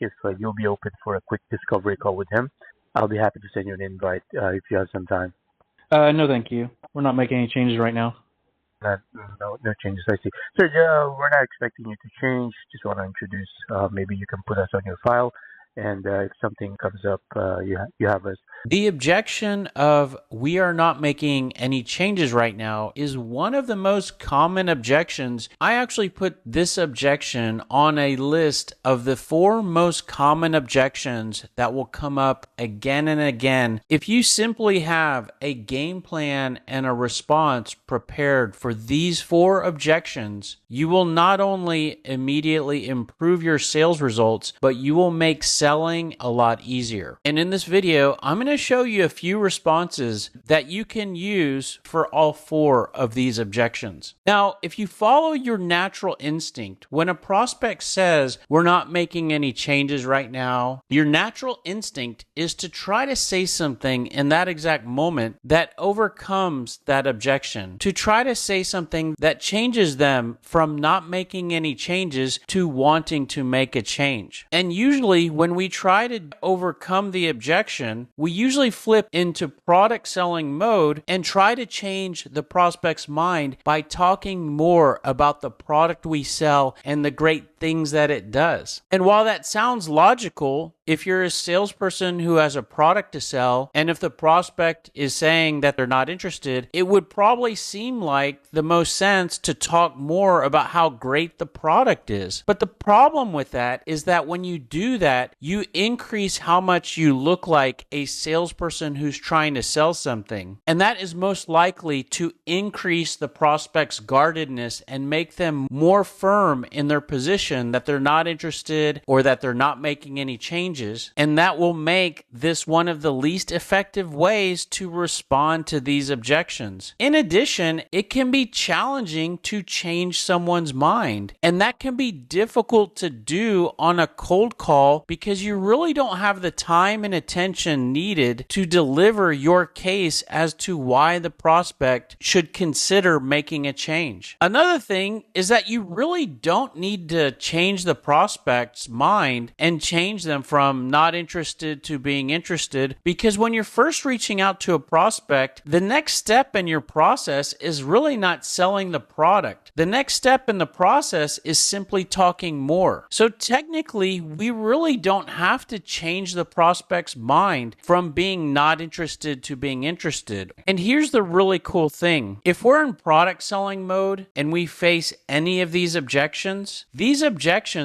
if you'll be open for a quick discovery call with him. I'll be happy to send you an invite if you have some time. No, thank you. We're not making any changes right now. No changes, I see. So we're not expecting you to change. Just want to introduce. Maybe you can put us on your file, and if something comes up, you have us. The objection of we are not making any changes right now is one of the most common objections. I actually put this objection on a list of the 4 most common objections that will come up again and again. If you simply have a game plan and a response prepared for these 4 objections, you will not only immediately improve your sales results, but you will make selling a lot easier. And in this video, I'm going to show you a few responses that you can use for all 4 of these objections. Now, if you follow your natural instinct, when a prospect says we're not making any changes right now, your natural instinct is to try to say something in that exact moment that overcomes that objection, to try to say something that changes them from not making any changes to wanting to make a change. And usually when we try to overcome the objection, we usually flip into product selling mode and try to change the prospect's mind by talking more about the product we sell and the great things that it does. And while that sounds logical, if you're a salesperson who has a product to sell, and if the prospect is saying that they're not interested, it would probably seem like the most sense to talk more about how great the product is. But the problem with that is that when you do that, you increase how much you look like a salesperson who's trying to sell something. And that is most likely to increase the prospect's guardedness and make them more firm in their position that they're not interested or that they're not making any changes. And that will make this one of the least effective ways to respond to these objections. In addition, it can be challenging to change someone's mind. And that can be difficult to do on a cold call because you really don't have the time and attention needed to deliver your case as to why the prospect should consider making a change. Another thing is that you really don't need to change the prospect's mind and change them from not interested to being interested, because when you're first reaching out to a prospect, the next step in your process is really not selling the product. The next step in the process is simply talking more. So technically, we really don't have to change the prospect's mind from being not interested to being interested. And here's the really cool thing. If we're in product selling mode and we face any of these objections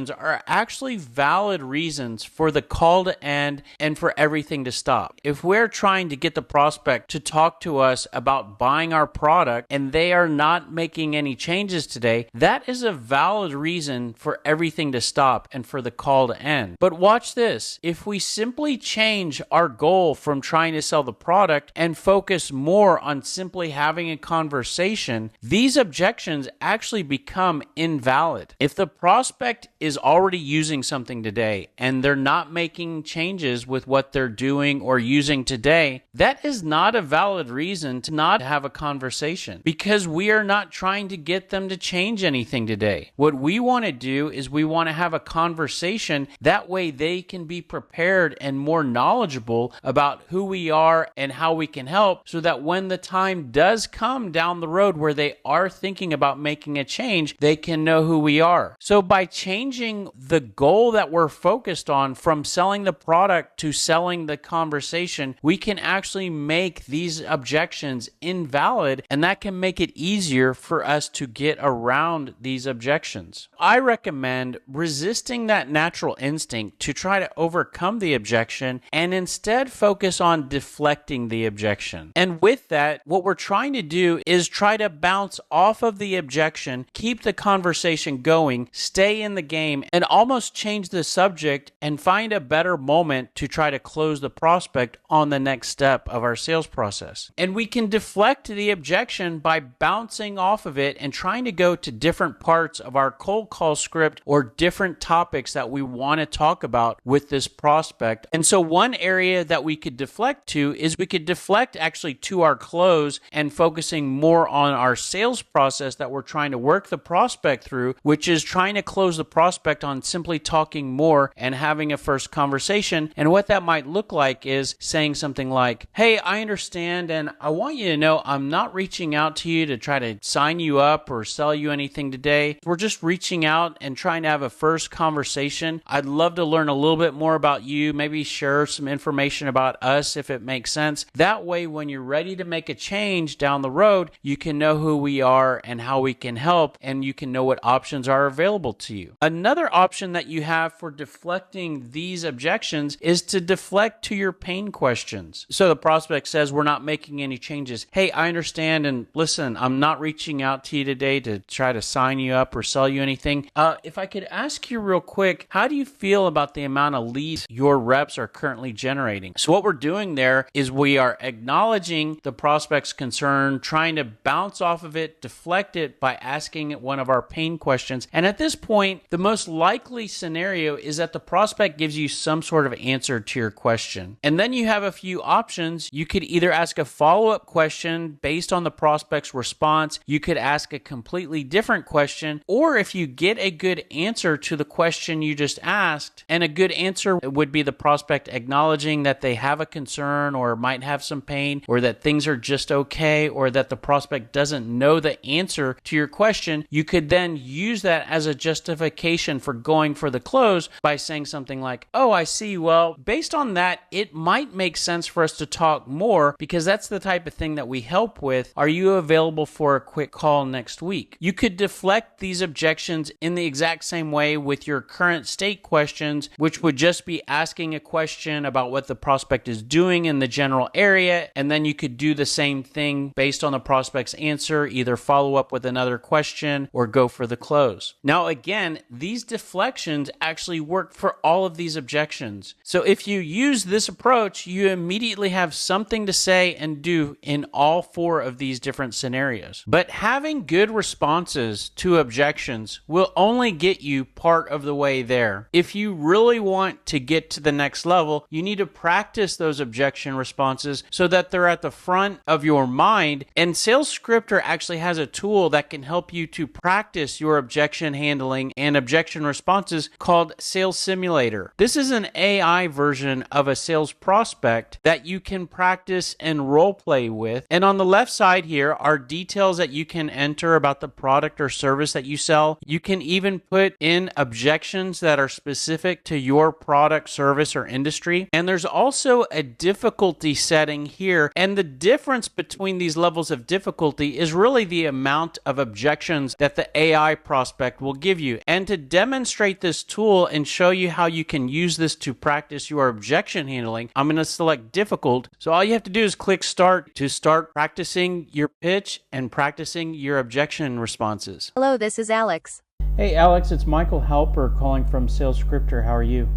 are actually valid reasons for the call to end and for everything to stop. If we're trying to get the prospect to talk to us about buying our product and they are not making any changes today, that is a valid reason for everything to stop and for the call to end. But watch this. If we simply change our goal from trying to sell the product and focus more on simply having a conversation, these objections actually become invalid. If the prospect is already using something today and they're not making changes with what they're doing or using today, that is not a valid reason to not have a conversation, because we are not trying to get them to change anything today. What we want to do is we want to have a conversation. That way they can be prepared and more knowledgeable about who we are and how we can help, so that when the time does come down the road where they are thinking about making a change, they can know who we are. So by changing the goal that we're focused on from selling the product to selling the conversation, we can actually make these objections invalid, and that can make it easier for us to get around these objections. I recommend resisting that natural instinct to try to overcome the objection and instead focus on deflecting the objection. And with that, what we're trying to do is try to bounce off of the objection, keep the conversation going, stay in the game, and almost change the subject and find a better moment to try to close the prospect on the next step of our sales process. And we can deflect the objection by bouncing off of it and trying to go to different parts of our cold call script or different topics that we want to talk about about with this prospect. And so one area that we could deflect to is we could deflect actually to our close and focusing more on our sales process that we're trying to work the prospect through, which is trying to close the prospect on simply talking more and having a first conversation. And what that might look like is saying something like, hey, I understand, and I want you to know I'm not reaching out to you to try to sign you up or sell you anything today. We're just reaching out and trying to have a first conversation. I'd love to learn a little bit more about you, maybe share some information about us if it makes sense. That way, when you're ready to make a change down the road, you can know who we are and how we can help, and you can know what options are available to you. Another option that you have for deflecting these objections is to deflect to your pain questions. So the prospect says, we're not making any changes. Hey, I understand, and listen, I'm not reaching out to you today to try to sign you up or sell you anything. If I could ask you real quick, how do you feel about the amount of leads your reps are currently generating? So what we're doing there is we are acknowledging the prospect's concern, trying to bounce off of it, deflect it by asking it one of our pain questions. And at this point, the most likely scenario is that the prospect gives you some sort of answer to your question. And then you have a few options. You could either ask a follow-up question based on the prospect's response. You could ask a completely different question, or if you get a good answer to the question you just asked, and a good answer would be the prospect acknowledging that they have a concern or might have some pain, or that things are just okay, or that the prospect doesn't know the answer to your question, you could then use that as a justification for going for the close by saying something like, oh, I see. Well, based on that, it might make sense for us to talk more because that's the type of thing that we help with. Are you available for a quick call next week? You could deflect these objections in the exact same way with your current state questions, which would just be asking a question about what the prospect is doing in the general area, and then you could do the same thing based on the prospect's answer, either follow up with another question or go for the close. Now, again, these deflections actually work for all of these objections. So if you use this approach, you immediately have something to say and do in all four of these different scenarios. But having good responses to objections will only get you part of the way there. If you really want to get to the next level, you need to practice those objection responses so that they're at the front of your mind. And Sales Scripter actually has a tool that can help you to practice your objection handling and objection responses called Sales Simulator. This is an AI version of a sales prospect that you can practice and role play with. And on the left side here are details that you can enter about the product or service that you sell. You can even put in objections that are specific to your product, service, or industry. And there's also a difficulty setting here. And the difference between these levels of difficulty is really the amount of objections that the AI prospect will give you. And to demonstrate this tool and show you how you can use this to practice your objection handling, I'm going to select difficult. So all you have to do is click start to start practicing your pitch and practicing your objection responses. Hello, this is Alex. Hey, Alex, it's Michael Halper calling from Sales Scripter. How are you?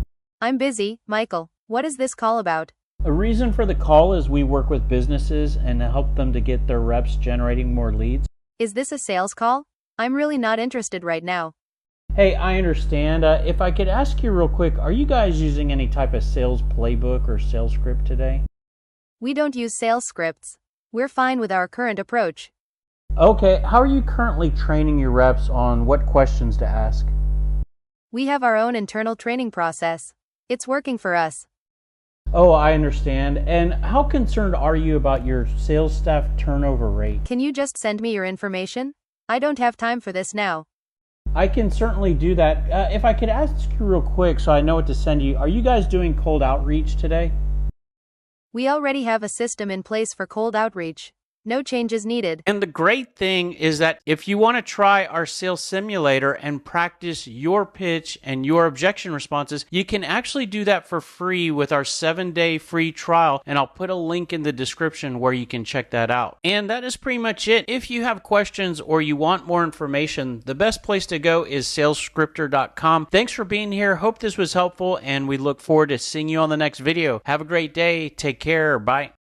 I'm busy, Michael. What is this call about? A reason for the call is we work with businesses and help them to get their reps generating more leads. Is this a sales call? I'm really not interested right now. Hey, I understand. If I could ask you real quick, are you guys using any type of sales playbook or sales script today? We don't use sales scripts. We're fine with our current approach. Okay, how are you currently training your reps on what questions to ask? We have our own internal training process. It's working for us. Oh, I understand. And how concerned are you about your sales staff turnover rate? Can you just send me your information? I don't have time for this now. I can certainly do that. If I could ask you real quick so I know what to send you, are you guys doing cold outreach today? We already have a system in place for cold outreach. No changes needed. And the great thing is that if you want to try our sales simulator and practice your pitch and your objection responses, you can actually do that for free with our 7-day free trial. And I'll put a link in the description where you can check that out. And that is pretty much it. If you have questions or you want more information, the best place to go is salesscripter.com. Thanks for being here. Hope this was helpful, and we look forward to seeing you on the next video. Have a great day. Take care. Bye.